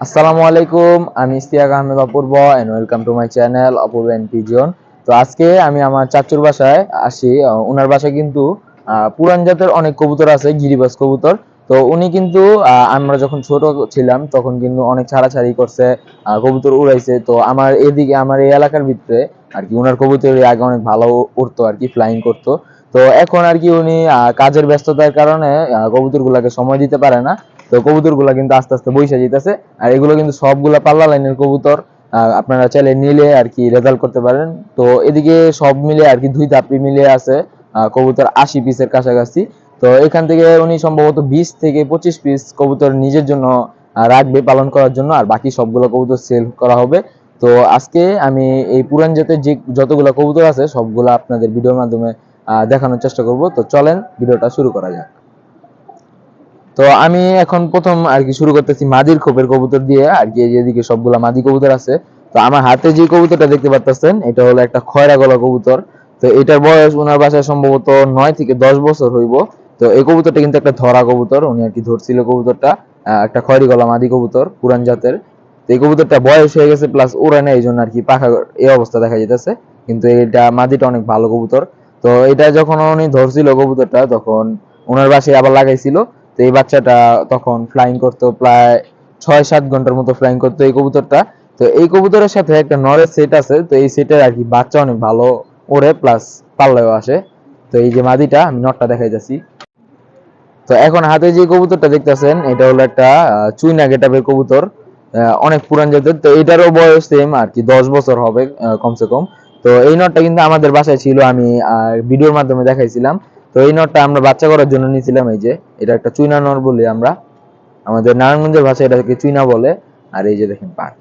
আসসালামু আলাইকুম, আমি Ishtiaq Ahmed Apurbo and welcome to my channel Apurbo and pigeon. তো আজকে আমি আমার চাচুর বাসায় আসি। ওনার বাসায় কিন্তু পুরান জাতের অনেক কবুতর আছে, গিরিবাজ কবুতর। তো উনি কিন্তু আমরা যখন ছোট ছিলাম তখন কিন্তু অনেক ছাড়াছাড়ি করছে, কবুতর উড়াইছে। তো আমার এদিকে আমার এই এলাকার ভিতরে আর কি উনার কবুতর আগে অনেক ভালো উড়তো আর কি, ফ্লাইং করতো। তো এখন আর কি উনি কাজের ব্যস্ততার কারণে কবুতর গুলাকে সময় দিতে পারে না। তো কবুতর গুলা কিন্তু আস্তে আস্তে বইসা যেতেছে। আর এগুলো কিন্তু সবগুলা পাল্লা লাইনের কবুতর। আপনারা চাইলে নিলে আর কি রেজাল্ট করতে পারেন। তো এদিকে সব মিলে আর কি 2 ধাপি মিলে আছে কবুতর 80 পিসের কাছাকাছি। তো এখান থেকে উনি সম্ভবত 20 থেকে 25 পিস কবুতর নিজের জন্য রাখবে পালন করার জন্য, আর বাকি সবগুলো কবুতর সেল করা হবে। তো আজকে আমি এই পুরান জাতের যে যতগুলো কবুতর আছে সবগুলো আপনাদের ভিডিওর মাধ্যমে দেখানোর চেষ্টা করব। তো চলেন ভিডিওটা শুরু করা যাক। তো আমি এখন প্রথম আর কি শুরু করতেছি মাদির খোপের কবুতর দিয়ে আর কি। যেদিকে সবগুলা মাদি কবুতর আছে, তো আমার হাতে যে কবুতরটা দেখতে পাচ্ছেন এটা হলো একটা খয়রা গলা কবুতর। তো এটার বয়স ওনার বাসায় সম্ভবত 9 থেকে 10 বছর হইব। তো এই কবুতরটা কিন্তু একটা ধরা কবুতর, উনি আর কি ধরছিল কবুতরটা। একটা খয়রি গলা মাদি কবুতর পুরান জাতের। তো এই কবুতরটা বয়স হয়ে গেছে প্লাস ওড়ে না, এই জন্য আর কি পাখা এই অবস্থা দেখা যেতেছে। কিন্তু এটা মাদিটা অনেক ভালো কবুতর। তো এটা যখন উনি ধরছিল কবুতরটা তখন ওনার বাসায় আবার লাগাইছিল। তো এই বাচ্চাটা তখন ফ্লাইং করতো প্রায় 6-7 ঘন্টার মতো ফ্লাইং করতো এই কবুতরটা। তো এই কবুতরের সাথে একটা নরের সেট আছে, তো এই সেটের আর কি বাচ্চা অনেক ভালো ওড়ে প্লাস পাল্লায়ও আসে। তো এই যে মাদিটা আমি নটটা দেখাই যাচ্ছি। তো এখন হাতে যে কবুতরটা দেখতেছেন এটা হলো একটা চুইনা গেটাপের কবুতর, অনেক পুরান জাতের। তো এটারও বয়স সেম আর কি 10 বছর হবে কমসে কম। তো এই নটটা কিন্তু আমাদের বাসায় ছিল, আমি ভিডিওর মাধ্যমে দেখাইছিলাম। তো এই নটটা আমরা বাচ্চা করার জন্য নিয়েছিলাম। এই যে এটা একটা চুইনা নর বলি আমরা, আমাদের নারায়ণগঞ্জের ভাষায় এটাকে চুইনা বলে। আর এই যে দেখেন পাক।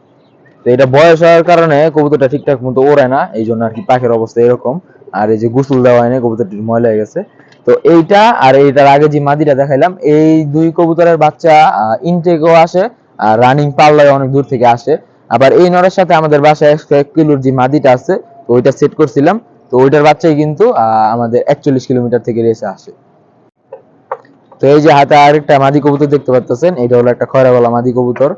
তো এটা বয়স হওয়ার কারণে কবুতরটা ঠিকঠাক মতো ওড়ে না, এই জন্য আর কি পাখের অবস্থা এরকম। আর এই যে গোসল দেওয়া হয় না, কবুতরটি ময়লা হয়ে গেছে। তো এইটা আর এইটার আগে যে মাদিটা দেখাইলাম, এই দুই কবুতরের বাচ্চা ইনটেকও আসে আর রানিং পাল্লায় অনেক দূর থেকে আসে। আবার এই নরের সাথে আমাদের বাসায় 1 কিলোর যে মাদিটা আছে, তো ওইটা সেট করছিলাম। তো ওইটার বাচ্চাই কিন্তু আমাদের 41 কিলোমিটার থেকে রেসে আসে। তো এই যে হাতে আরেকটা মাদি কবুতর দেখতে পাচ্ছেন, এটা হলো একটা খয়রা গলা মাদি কবুতর।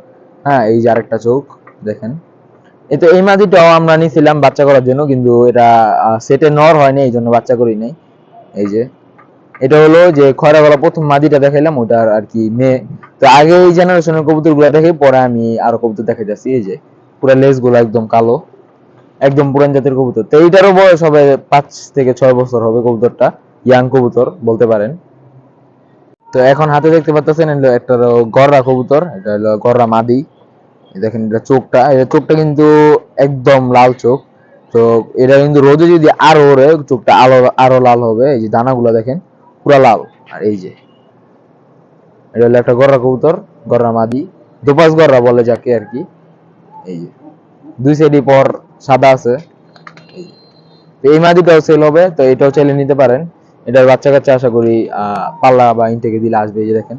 হ্যাঁ, এই যে আরেকটা চোখ দেখেন। তো এই মাদিটাও আমরা নিছিলাম বাচ্চা করার জন্য, কিন্তু এটা সেটে নর হয়নি, এই জন্য বাচ্চা করি নাই। এই যে এটা হলো যে খয়রা গলা প্রথম মাদিটা দেখাইলাম, ওটার আর কি মেয়ে। তো আগে এই জেনারেশনের কবুতর গুলা দেখে পরে আমি আরো কবুতর দেখা যাচ্ছি। এই যে পুরা লেজ গুলো একদম কালো, একদম পুরান জাতের কবুতর। তো এইটারও বয়স হবে 5 থেকে 6 বছর হবে কবুতরটা, ইয়াং কবুতর বলতে পারেন। তো এখন হাতে দেখতে পাচ্ছেন একটা গররা কবুতর, এটা হলো গররা মাদি। দেখেন এটা চোখটা, এটা চোখটা কিন্তু একদম লাল চোখ। তো এটা কিন্তু রোদে যদি আরো ওরে চোখটা আলো আরো লাল হবে। এই যে দানাগুলো দেখেন পুরা লাল। আর এই যে এটা হলো একটা গররা কবুতর, গররা মাদি, দোপাস গররা বলে যাকে আর কি। এই যে দুই সাইডে পর সাদা আছে। এই যে তো এই মাদিটাও সেল হবে, তো এটাও চাইলে নিতে পারেন। এটার বাচ্চা কাচ্চা আশা করি পাল্লা বা ইনটেকে দিলে আসবে। এই যে দেখেন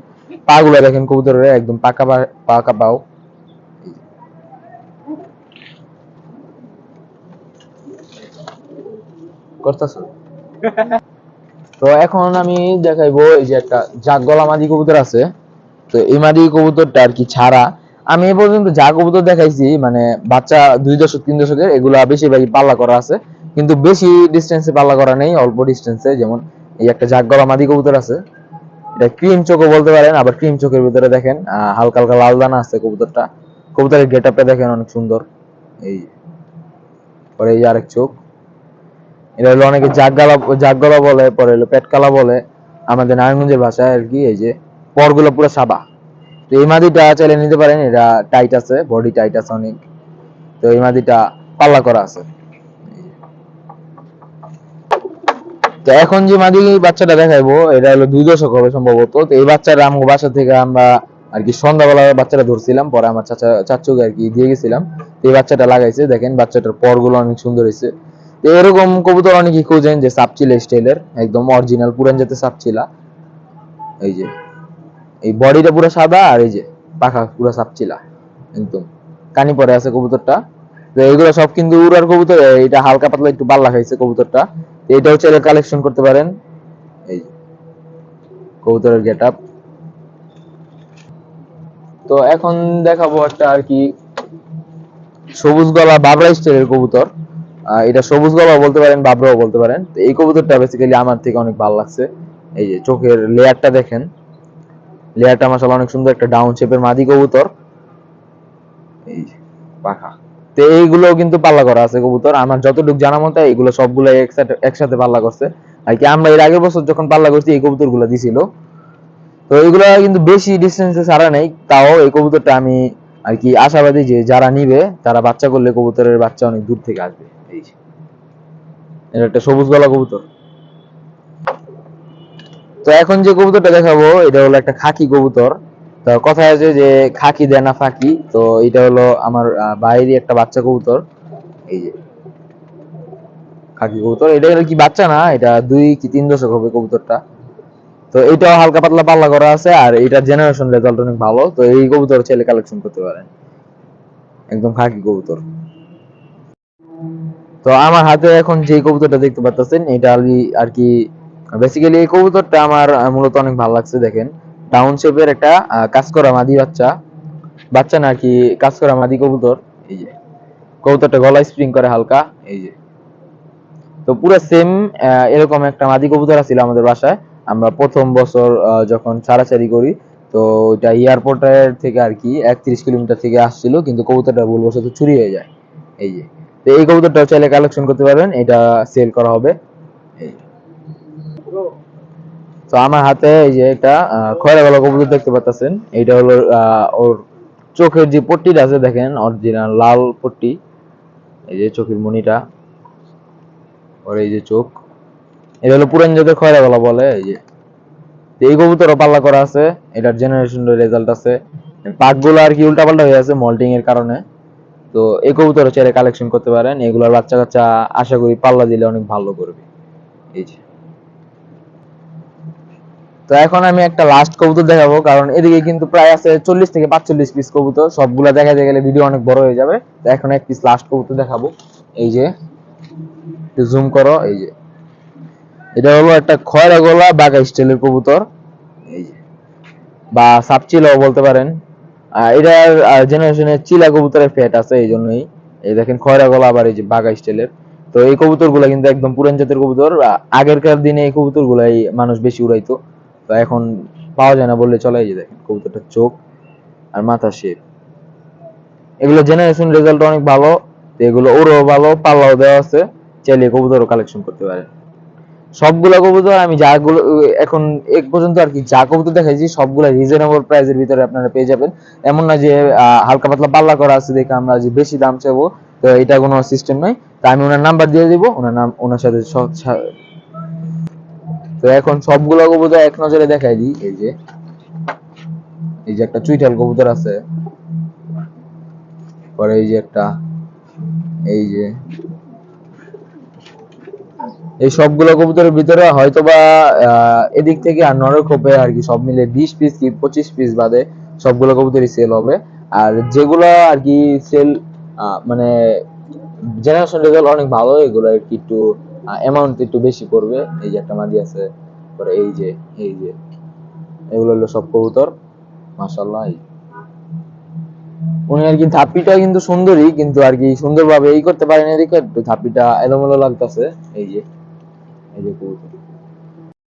পা গুলা দেখেন কবুতরের একদম পাকা পাকা পাও। করতেছ। তো এখন আমি দেখাইবো এই যে একটা জাগ গলা মাদি কবুতর আছে। তো এই মাদি কবুতরটা আর কি ছাড়া আমি এ পর্যন্ত যা কবুতর দেখাইছি মানে বাচ্চা 2 দশক 3 দশকের, এগুলা বেশিরভাগই পাল্লা করা আছে। কিন্তু বেশি ডিস্টেন্সে পাল্লা করা নেই, অল্প ডিস্টেন্সে। যেমন এই একটা জাগ গলা মাদি কবুতর আছে, এটা ক্রিম চোখও বলতে পারেন। আবার ক্রিম চোখের ভিতরে দেখেন হালকা হালকা লাল দানা আছে কবুতরটা। কবুতরের গেট আপটা দেখেন অনেক সুন্দর। এই পরে এই আরেক চোখ, এটা হলো অনেকে জাগ গলা বলে, পরে হলো পেট কালা বলে আমাদের নারায়ণগঞ্জের ভাষায় আর কি। এই যে পরগুলো পুরো সাদা। তো এই মাদিটা চাইলে নিতে পারেন, এটা টাইট আছে, বডি টাইট আছে অনেক। তো এই মাদিটা পাল্লা করা আছে। তো এখন যে মাদি বাচ্চাটা দেখাইবো এটা হলো 2 দশক হবে সম্ভবত। তো এই বাচ্চাটা আমার বাসা থেকে আমরা আর কি সন্ধ্যাবেলা বাচ্চাটা ধরছিলাম, পরে আমার চাচুকে আর কি দিয়ে গেছিলাম। তো এই বাচ্চাটা লাগাইছে, দেখেন বাচ্চাটার পরগুলো অনেক সুন্দর হয়েছে। তো এরকম কবুতর অনেকেই খোঁজেন যে সাপচিলা স্টাইলের, একদম অরিজিনাল পুরান জাতের সাপচিলা। এই যে এই বডিটা পুরো সাদা, আর এই যে পাখা পুরো সাপচিলা একদম, কানি পরে আছে কবুতরটা। তো এইগুলো সব কিন্তু উড়ার কবুতর, এটা হালকা পাতলা একটু পাল্লা খাইছে কবুতরটা। এটাও চাইলে কালেকশন করতে পারেন। এই কবুতরের গেট আপ। তো এখন দেখাবো একটা আর কি সবুজ গলা বাবরা স্টাইলের কবুতর। এটা সবুজ গলাও বলতে পারেন, বাবরাও বলতে পারেন। তো এই কবুতরটা বেসিক্যালি আমার থেকে অনেক ভালো লাগছে। এই যে চোখের লেয়ারটা দেখেন, লেয়ারটা মাশাআল্লাহ অনেক সুন্দর, একটা ডাউন শেপের মাদি কবুতর। এই যে পাখা, তো এইগুলো কিন্তু পাল্লা করা আছে কবুতর, আমার যতটুকু জানা মতে এগুলো সবগুলো একসাথে পাল্লা করছে আর কি। আমরা এর আগের বছর যখন পাল্লা করছি এই কবুতর গুলো দিছিল, তো এগুলো কিন্তু বেশি ডিস্টেন্সে ছাড়া নেই। তাও এই কবুতরটা আমি আর কি আশাবাদী যে যারা নিবে তারা বাচ্চা করলে কবুতরের বাচ্চা অনেক দূর থেকে আসবে। এই যে এটা একটা সবুজ গলা কবুতর। তো এখন যে কবুতরটা দেখাবো এটা হলো একটা খাকি কবুতর। তো কথা আছে যে খাকি দেয় না ফাঁকি, তো এটা হলো আমার বাইরের একটা বাচ্চা কবুতর। এই যে খাকি কবুতর, এটা কি বাচ্চা না, এটা 2 কি 3 দশক হবে কবুতরটা। তো এটাও হালকা পাতলা পাল্লা করা আছে, আর এটার জেনারেশন রেজাল্ট অনেক ভালো। তো এই কবুতর ছেলে কালেকশন করতে পারেন, একদম খাকি কবুতর। তো আমার হাতে এখন যে কবুতরটা দেখতে পাচ্ছেন এটা আর কি বেসিক্যালি এই কবুতরটা আমার মূলত অনেক ভালো লাগছে। দেখেন ডাউন শেপের একটা কাজ করা মাদি বাচ্চা, বাচ্চা না আর কি, কাজ করা মাদি কবুতর। এই যে কবুতরটা গলায় স্প্রিং করে হালকা। এই যে তো পুরো সেম এরকম একটা মাদি কবুতর ছিল আমাদের বাসায়। আমরা প্রথম বছর যখন ছাড়াছাড়ি করি, তো ওইটা এয়ারপোর্টের থেকে আর কি 31 কিলোমিটার থেকে আসছিল, কিন্তু কবুতরটা ভুলবশত চুরি হয়ে যায়। এই যে তো এই কবুতরটাও চাইলে কালেকশন করতে পারবেন, এটা সেল করা হবে। এই তো আমার হাতে এই যে একটা খয়রা গলা কবুতর দেখতে পাচ্ছেন। এইটা হলো ওর চোখের যে পট্টিটা আছে দেখেন, অরিজিনাল লাল পট্টি। এই যে চোখের মনিটা, ওর এই যে চোখ, এটা হলো পুরান জাতের খয়রা গলা বলে। এই যে এই কবুতরও পাল্লা করা আছে, এটার জেনারেশন রেজাল্ট আছে। পাকগুলো আর কি উল্টাপাল্টা হয়ে আছে মল্টিং এর কারণে। তো এই কবুতরও চাইলে কালেকশন করতে পারেন, এগুলোর বাচ্চা কাচ্চা আশা করি পাল্লা দিলে অনেক ভালো করবে। এই যে তো এখন আমি একটা লাস্ট কবুতর দেখাবো, কারণ এদিকে কিন্তু প্রায় আছে 40 থেকে 45 পিস কবুতর, সবগুলা দেখাতে গেলে ভিডিও অনেক বড় হয়ে যাবে। তো এখন এক পিস লাস্ট কবুতর দেখাবো। এই যে একটু জুম করো, এই যে এটা হলো একটা খয়রা গলা বাঘা স্টাইলের কবুতর। এই যে বা সাপচিলাও বলতে পারেন। এটার জেনারেশনের চিলা কবুতরের ফ্যাট আছে, এই জন্যই। এই দেখেন খয়রা গলা, আবার এই যে বাঘা স্টাইলের। তো এই কবুতর গুলা কিন্তু একদম পুরান জাতের কবুতর। আগেরকার দিনে এই কবুতর গুলাই মানুষ বেশি উড়াইতো, তো এখন পাওয়া যায় না বললে চলে। এই যে দেখেন কবুতরটার চোখ আর মাথা শেপ, এগুলো জেনারেশন রেজাল্ট অনেক ভালো। তো এগুলো ওরও ভালো, পাল্লাও দেওয়া আছে, চাইলে কবুতরও কালেকশন করতে পারেন। সবগুলা কবুতর আমি যাগুলো এখন এক পর্যন্ত আর কি যা কবুতর দেখাইছি সবগুলা রিজনেবল প্রাইসের ভিতরে আপনারা পেয়ে যাবেন। এমন না যে হালকা পাতলা পাল্লা করা আছে দেখে আমরা যে বেশি দাম চাইবো, তো এটা কোনো সিস্টেম নয়। তো আমি ওনার নাম্বার দিয়ে দিব, ওনার নাম, ওনার সাথে তো এখন সবগুলা কবুতর এক নজরে দেখাই দিই। এই যে একটা চুইঠাল কবুতর আছে, পরে এই যে একটা, এই যে এই সবগুলো কবুতরের ভিতরে হয়তোবা এদিক থেকে আর নরের খোপে আর কি সব মিলে 20 পিস কি 25 পিস বাদে সবগুলো কবুতরই সেল হবে। আর যেগুলো আর কি সেল মানে জেনারেশন রেজাল্ট অনেক ভালো, এগুলো আর কি একটু অ্যামাউন্ট একটু বেশি পড়বে। এই যে একটা মাদি আছে, পরে এই যে এগুলো হলো সব কবুতর মাশাআল্লাহ। উনি আর কি ধাপিটা কিন্তু সুন্দরী, কিন্তু আর কি সুন্দরভাবে এই করতে পারেন, এদিকে একটু ধাপিটা এলোমেলো লাগতেছে। এই যে কবুতর,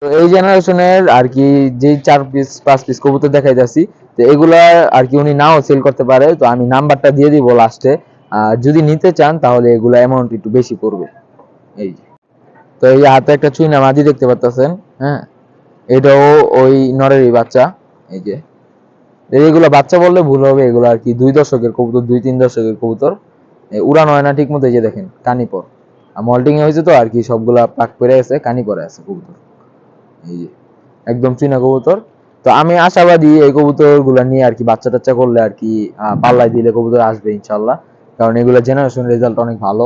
তো এই জেনারেশনের আর কি যে 4 পিস 5 পিস কবুতর দেখাই যাচ্ছি, তো এগুলা আর কি উনি নাও সেল করতে পারে। তো আমি নাম্বারটা দিয়ে দিব লাস্টে, যদি নিতে চান তাহলে এগুলা অ্যামাউন্ট একটু বেশি পড়বে। এই যে তো এই যে হাতে একটা চুইনা মাদি দেখতে পাচ্ছেন, হ্যাঁ, এটাও ওই নরেরই বাচ্চা। এই যে এইগুলো বাচ্চা বললে ভুল হবে, এগুলো আর কি 2 দশকের কবুতর, 2 3 দশকের কবুতর। উড়ানো হয় না ঠিক মতো। এই যে দেখেন কানি পর মল্টিং এ হয়েছে, তো আর কি সবগুলা পাক পেরে আছে, কানি পরে আছে কবুতর। এই যে একদম চীনা কবুতর। তো আমি আশাবাদী এই কবুতর গুলা নিয়ে আর কি বাচ্চা টাচ্চা করলে আর কি পাল্লায় দিলে কবুতর আসবে ইনশাল্লাহ, কারণ এগুলো জেনারেশন রেজাল্ট অনেক ভালো।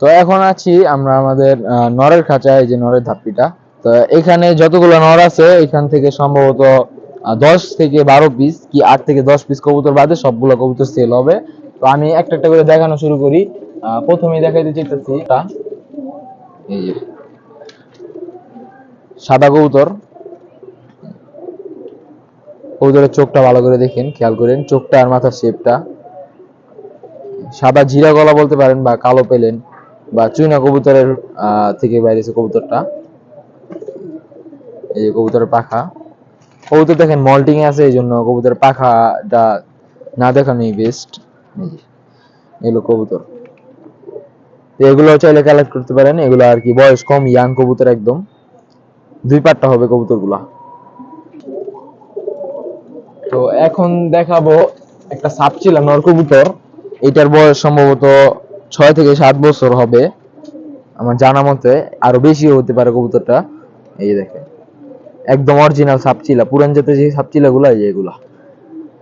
তো এখন আছি আমরা আমাদের নরের খাঁচায়, এই যে নরের ধাপ্পিটা। তো এখানে যতগুলো নর আছে এখান থেকে সম্ভবত 10 থেকে 12 পিস কি 8 থেকে 10 পিস কবুতর বাদে সবগুলো কবুতর সেল হবে। তো আমি একটা একটা করে দেখানো শুরু করি। প্রথমেই দেখাইতে চাইতেছি এটা, এই যে সাদা কবুতর। কবুতরের চোখটা ভালো করে দেখেন, খেয়াল করেন চোখটা আর মাথার শেপটা। সাদা জিরা গলা বলতে পারেন বা কালো পেলেন বা চুইনা কবুতরের থেকে বাইরেছে কবুতরটা। এই যে কবুতরের পাখা, কবুতর দেখেন মল্টিং এ আছে, এই জন্য কবুতরের পাখাটা না দেখানোই বেস্ট। এগুলো কবুতর, তো এগুলো চাইলে কালেক্ট করতে পারেন। এগুলো আর কি বয়স কম, ইয়াং কবুতর একদম, 2 পাট্টা হবে কবুতর গুলা। তো এখন দেখাবো একটা সাপচিলা নর কবুতর। এটার বয়স সম্ভবত 6 থেকে 7 বছর হবে আমার জানা মতে, আরো বেশি হতে পারে কবুতরটা। এই দেখেন একদম অরিজিনাল সাপচিলা, পুরান জাতের যে সাপচিলা গুলা, এগুলা।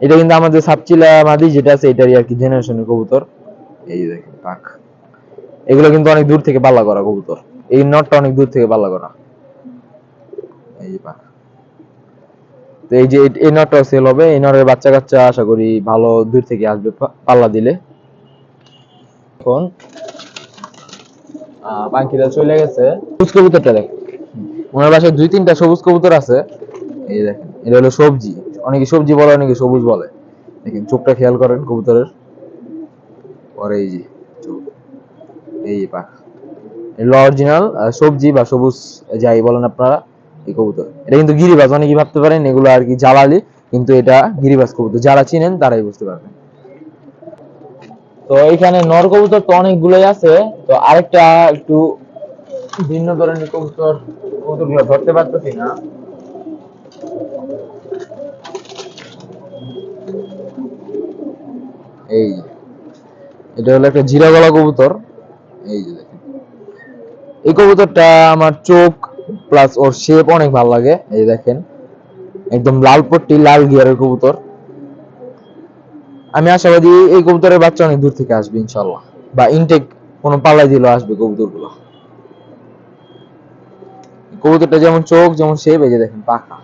এটা কিন্তু আমাদের সাপচিলা মাদি যেটা আছে এটারই আর কি জেনারেশনের কবুতর। এই দেখেন পাখ, এগুলো কিন্তু অনেক দূর থেকে পাল্লা করা কবুতর। এই নটটা অনেক দূর থেকে পাল্লা করা। এই যে পাখ, তো এই যে এই নটটা সেল হবে। এই নটের বাচ্চা কাচ্চা আশা করি ভালো দূর থেকে আসবে পাল্লা দিলে। এখন পাখিরা চলে গেছে। সবুজ কবুতরটা দেখেন, ওনার বাসায় 2-3টা সবুজ কবুতর আছে। এই দেখেন এটা হলো সবজি, অনেকে সবজি বলে অনেকে সবুজ বলে। দেখেন চোখটা খেয়াল করেন কবুতরের, পরে এই যে চোখ, এই যে পাখ, এগুলো অরিজিনাল সবজি বা সবুজ যাই বলেন আপনারা। এই কবুতর এটা কিন্তু গিরিবাজ, অনেকেই ভাবতে পারেন এগুলো আর কি জালালি, কিন্তু এটা গিরিবাজ কবুতর, যারা চিনেন তারাই বুঝতে পারবেন। তো এখানে নর কবুতর তো অনেকগুলোই আছে, তো আরেকটা একটু ভিন্ন ধরনের কবুতর, কবুতরগুলো ধরতে পারতেছি না। এই এটা হলো একটা জিরা গলা কবুতর। এই যে দেখেন এই কবুতরটা আমার চোখ প্লাস ওর শেপ অনেক ভালো লাগে। এই দেখেন একদম লাল পট্টি, লাল গিয়ারের কবুতর। আমি আশাবাদী এই কবুতরের বাচ্চা অনেক দূর থেকে আসবে ইনশাল্লাহ, বা ইনটেক কোনো পাল্লাই দিলেও আসবে কবুতরগুলো। কবুতরটা যেমন চোখ যেমন শেপ, এই যে দেখেন পাখা,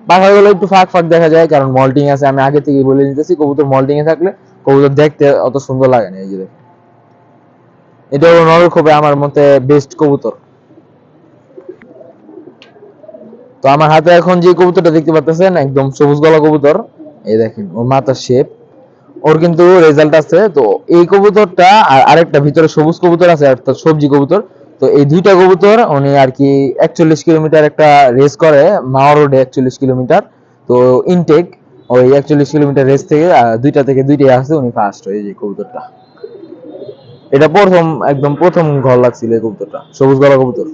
পাখাগুলো একটু ফাঁক ফাঁক দেখা যায় কারণ মল্টিং আছে। আমি আগে থেকে বলে নিতেছি, কবুতর মল্টিং এ থাকলে কবুতর দেখতে অত সুন্দর লাগে না। এই যে দেখেন এটা হলো নরখোপে আমার মতে বেস্ট কবুতর। তো আমার হাতে এখন যে কবুতরটা দেখতে পাচ্ছেন একদম সবুজ গলা কবুতর। এই দেখেন ওর মাথার শেপ, ওর কিন্তু রেজাল্ট আছে। তো এই কবুতরটা আর আরেকটা ভিতরে সবুজ কবুতর আছে, অর্থাৎ সবজি কবুতর। তো এই 2টা কবুতর উনি আর কি 41 কিলোমিটার একটা রেস করে, মাওয়া রোডে 41 কিলোমিটার। তো ইনটেক ওই 41 কিলোমিটার রেস থেকে 2টা থেকে 2টাই আছে, উনি ফার্স্ট হয়ে যে কবুতরটা। এটা প্রথম, একদম প্রথম ঘর লাগছিল এই কবুতরটা, সবুজ গলা কবুতর।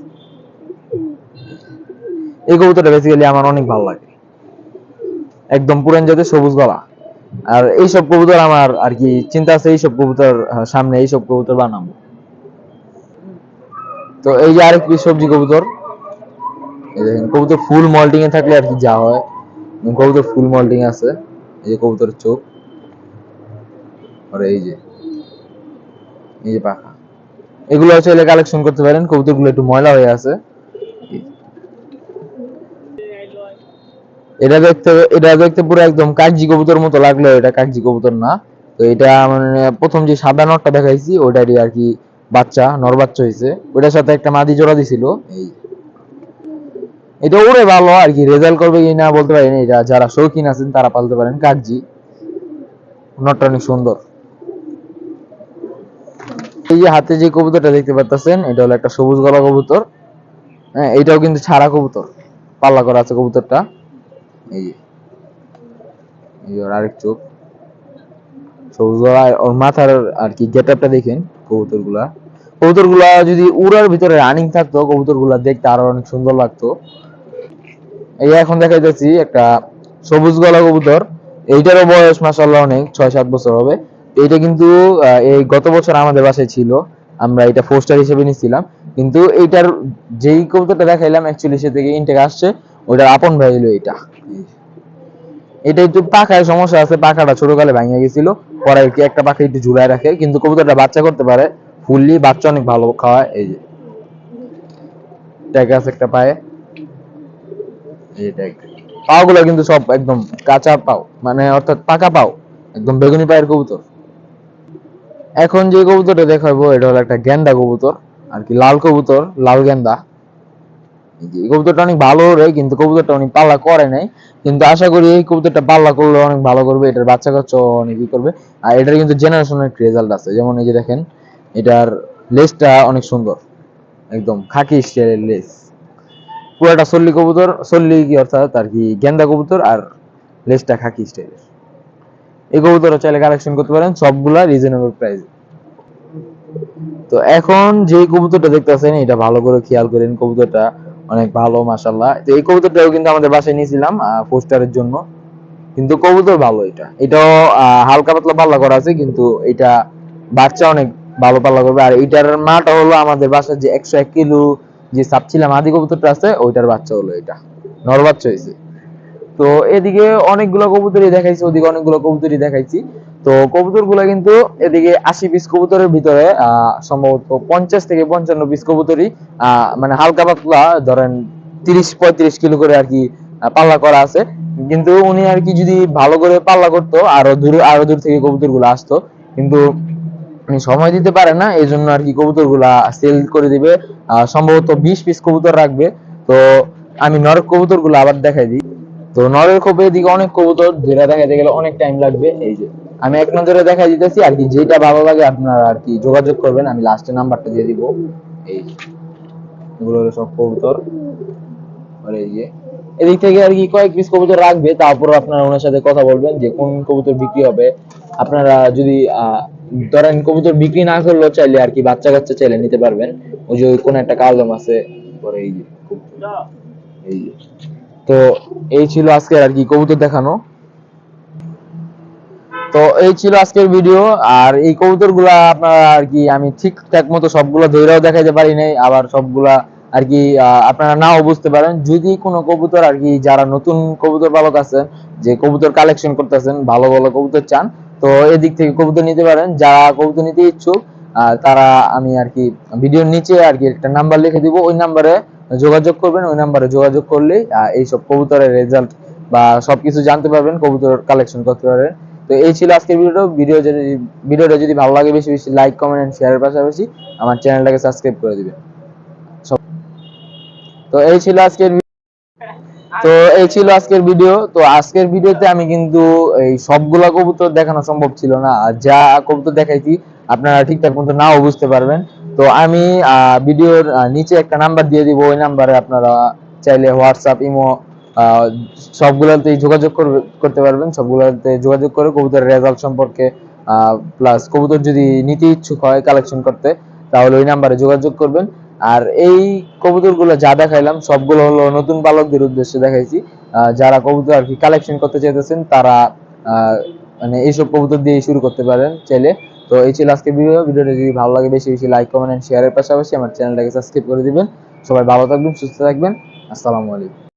এই কবুতরটা বেসিক্যালি আমার অনেক ভালো লাগে, একদম পুরান জাতের সবুজ গলা। আর এইসব কবুতর আমার আর কি চিন্তা আছে, এইসব কবুতর সামনে এইসব কবুতর বানাবো। তো এই যে আরেক পিস সবজি কবুতর। এই দেখেন কবুতর ফুল মল্টিং এ থাকলে আর কি যা হয়, কবুতর ফুল মল্টিং আছে। এই যে কবুতরের চোখ, আর এই যে পাখা, এগুলো চাইলে কালেকশন করতে পারেন। কবুতরগুলো একটু ময়লা হয়ে আছে। এটা দেখতে পুরো একদম কাগজি কবুতর মতো লাগলো, এটা কাগজি কবুতর না। তো এটা মানে প্রথম যে সাদা নটটা দেখাইছি ওটারই আর কি বাচ্চা, নর বাচ্চা হয়েছে। ওটার সাথে একটা মাদি জোড়া দিছিল। এই এটা উড়ে ভালো আর কি, রেজাল্ট করবে কি না বলতে পারি না। এটা যারা শৌখিন আছেন তারা পালতে পারেন। কাগজি নটটা অনেক সুন্দর। এই যে হাতে যে কবুতরটা দেখতে পাচ্ছেন এটা হলো একটা সবুজ গলা কবুতর। হ্যাঁ, এটাও কিন্তু ছাড়া কবুতর, পাল্লা করা আছে কবুতরটা। এই যে এই যে ওর আরেক চোখ সবুজ গলা, ওর মাথার আর কি গেটআপটা দেখেন। কবুতরগুলা যদি উড়ার ভিতরে রানিং থাকতো, কবুতরগুলা দেখতে আরো অনেক সুন্দর লাগতো। এই এখন দেখা যাচ্ছি একটা সবুজ গলা কবুতর। এইটারও বয়স মাশাআল্লাহ অনেক, 6-7 বছর হবে। এইটা কিন্তু এই গত বছর আমাদের বাসায় ছিল, আমরা এটা ফোস্টার হিসেবে নিছিলাম। কিন্তু এইটার যেই কবুতরটা দেখাইলাম অ্যাকচুয়ালি সে থেকে ইনটেক আসছে, ওইটার আপন ভাই হলো এটা। এটা একটু পাখায় সমস্যা আছে, পাখাটা ছোটকালে ভাঙে গেছিল, পরে কি একটা পাখা একটু ঝুলায় রাখে, কিন্তু কবুতরটা বাচ্চা করতে পারে ফুললি, বাচ্চা অনেক ভালো খাওয়ায়। এই যে ট্যাগ আছে একটা পায়ে, এই ট্যাগ। পাও গুলো কিন্তু সব একদম কাঁচা পাও, মানে অর্থাৎ পাকা পাও, একদম বেগুনি পায়ের কবুতর। এখন যে কবুতরটা দেখাবো এটা হলো একটা গেন্দা কবুতর আর কি, লাল কবুতর, লাল গেন্দা। এই কবুতরটা অনেক ভালো ওড়ে, কিন্তু কবুতরটা অনেক পাল্লা করে নাই, কিন্তু আশা করি এই কবুতরটা পাল্লা করলে অনেক ভালো করবে, এটার বাচ্চা কাচ্চা অনেক ই করবে। আর এটার কিন্তু জেনারেশনের রেজাল্ট আছে, যেমন এই যে দেখেন এটার লেজটা অনেক সুন্দর, একদম খাকি স্টাইলের লেজ, পুরোটা সল্লি কবুতর, সল্লি কি অর্থাৎ আর কি গেন্দা কবুতর, আর লেজটা খাকি স্টাইলের। এই কবুতরও চাইলে কালেকশন করতে পারেন, সবগুলা রিজনেবল প্রাইস। তো এখন যে কবুতরটা দেখতেছেন এটা ভালো করে খেয়াল করেন, কবুতরটা অনেক ভালো মাশাআল্লাহ। তো এই কবুতরটাও কিন্তু আমাদের বাসায় নিয়েছিলাম পোস্টারের জন্য, কিন্তু কবুতর ভালো, এটাও হালকা পাতলা পাল্লা করা আছে, কিন্তু এটা বাচ্চা অনেক ভালো পাল্লা করবে। আর এটার মাটা হলো আমাদের বাসার যে 101 কিলো যে চাপছিলাম আদি কবুতরটা আছে, ওইটার বাচ্চা হলো এটা, নর বাচ্চা হয়েছে। তো এদিকে অনেকগুলো কবুতরই দেখাইছি, ওদিকে অনেকগুলো কবুতরই দেখাইছি। তো কবুতর গুলা কিন্তু এদিকে 80 পিস কবুতরের ভিতরে সম্ভবত 50 থেকে 55 পিস কবুতরই মানে হালকা পাতলা ধরেন 30-35 কিলো করে আর কি পাল্লা করা আছে। কিন্তু উনি আর কি যদি ভালো করে পাল্লা করতো, আরো দূর থেকে কবুতর গুলো আসতো, কিন্তু উনি সময় দিতে পারে না, এই জন্য আর কি কবুতর গুলা সেল করে দিবে। সম্ভবত 20 পিস কবুতর রাখবে। তো আমি নর কবুতর গুলো আবার দেখাই দিই। তো নরের খোপে এদিকে অনেক কবুতর, যেটা দেখাইতে গেলে অনেক টাইম লাগবে। এই যে আমি এক নজরে দেখাই দিতেছি আর কি, যেটা ভালো লাগে আপনারা আর কি যোগাযোগ করবেন, আমি লাস্টে নাম্বারটা দিয়ে দিব। এই এগুলো হলো সব কবুতর। আর এই যে এদিক থেকে আর কি কয়েক পিস কবুতর রাখবে, তারপর আপনারা ওনার সাথে কথা বলবেন যে কোন কবুতর বিক্রি হবে। আপনারা যদি ধরেন কবুতর বিক্রি না করলেও চাইলে আর কি বাচ্চা কাচ্চা চাইলে নিতে পারবেন। ওই যে কোন একটা কালদম আছে, পরে এই যে এই যে। তো এই ছিল আজকে আর কি কবুতর দেখানো। তো এই ছিল আজকের ভিডিও। আর এই কবুতর গুলা আপনারা আর কি আমি ঠিকঠাক মতো সবগুলা ধৈরাও দেখাইতে পারি নাই, আবার সবগুলা আর কি আপনারা নাও বুঝতে পারেন। যদি কোনো কবুতর আর কি যারা নতুন কবুতর পালক আছেন, যে কবুতর কালেকশন করতেছেন, ভালো ভালো কবুতর চান, তো এদিক থেকে কবুতর নিতে পারেন। যারা কবুতর নিতে ইচ্ছুক তারা আমি আর কি ভিডিওর নিচে আর কি একটা নাম্বার লিখে দিব, ওই নাম্বারে যোগাযোগ করবেন। ওই নাম্বারে যোগাযোগ করলে এইসব কবুতরের রেজাল্ট বা সবকিছু জানতে পারবেন, কবুতর কালেকশন করতে পারবেন। তো এই ছিল আজকের ভিডিওটা যদি ভালো লাগে বেশি বেশি লাইক কমেন্ট এন্ড শেয়ারের পাশাপাশি আমার চ্যানেলটাকে সাবস্ক্রাইব করে দিবেন। তো এই ছিল আজকের ভিডিও। তো আজকের ভিডিওতে আমি কিন্তু এই সবগুলা কবুতর দেখানো সম্ভব ছিল না, আর যা কবুতর দেখাইছি আপনারা ঠিকঠাক মতো নাও বুঝতে পারবেন। তো আমি ভিডিওর নিচে একটা নাম্বার দিয়ে দিব, ওই নাম্বারে আপনারা চাইলে হোয়াটসঅ্যাপ, ইমো আহ, সবগুলোতেই যোগাযোগ করতে পারবেন। সবগুলোতে যোগাযোগ করে কবুতরের রেজাল্ট সম্পর্কে প্লাস কবুতর যদি নিতে ইচ্ছুক হয় কালেকশন করতে, তাহলে ওই নাম্বারে যোগাযোগ করবেন। আর এই কবুতরগুলো যা দেখাইলাম সবগুলো হলো নতুন পালকদের উদ্দেশ্যে দেখাইছি। যারা কবুতর আর কি কালেকশন করতে চাইতেছেন তারা মানে এইসব কবুতর দিয়ে শুরু করতে পারেন চাইলে। তো এই ছিল আজকে ভিডিওটা যদি ভালো লাগে বেশি বেশি লাইক কমেন্ট এন্ড শেয়ারের পাশাপাশি আমার চ্যানেলটাকে সাবস্ক্রাইব করে দিবেন। সবাই ভালো থাকবেন, সুস্থ থাকবেন। আসসালামু আলাইকুম।